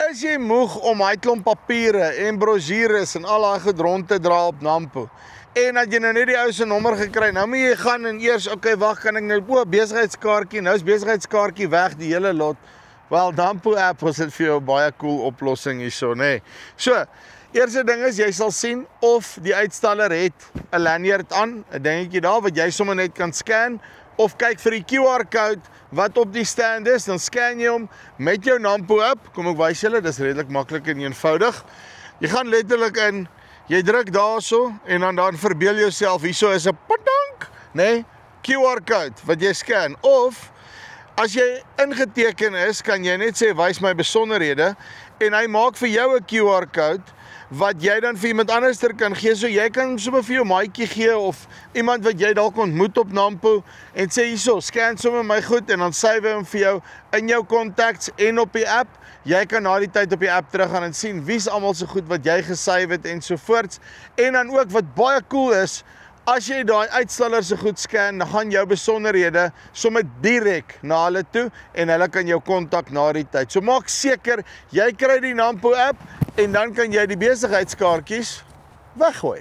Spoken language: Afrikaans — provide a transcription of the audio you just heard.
Is jy moeg om hy klomp papiere en brosjures en al daai goed rond te dra op Nampo? En dat jy nou net die ou se nommer gekry, nou moet jy gaan en eers, okay, wag, kan ek nou, besigheidskaartjie, nou is besigheidskaartjie weg, die hele lot. Wel, Nampo app was dit vir jou 'n baie cool oplossing hierso, nê. So, eerste ding is, jy sal sien of die uitstaller het 'n lanyard aan, 'n dingetjie daar wat jy sommer net kan scan, of kyk vir die QR-code wat op die stand is, dan scan jy hom met jou Nampo app. Kom ek wys julle, dis redelik maklik en eenvoudig. Jy gaan letterlik in, jy druk daarso en dan verbeel jouself, hierso is 'n padank, nê, QR-code wat jy scan. Of as jy ingeteken is, kan jy net sê wys my besonderhede en hy maak vir jou 'n QR-code wat jy dan vir iemand anderster kan gee, so jy kan sommer vir jou maatjie gee of iemand wat jy dalk ontmoet op Nampo en sê hierso, scan sommer my goed en dan save hom vir jou in jou contacts en op die app. Jy kan na die tyd op die app teruggaan en sien wie's almal so goed wat jy gesave het en so voorts. En dan ook wat baie cool is, as jy daai uitstaller se goed scan, dan gaan jou besonderhede sommer direk na hulle toe en hulle kan jou kontak na die tyd. So maak seker jy kry die Nampo app en dan kan jy die besigheidskaartjies weggooi.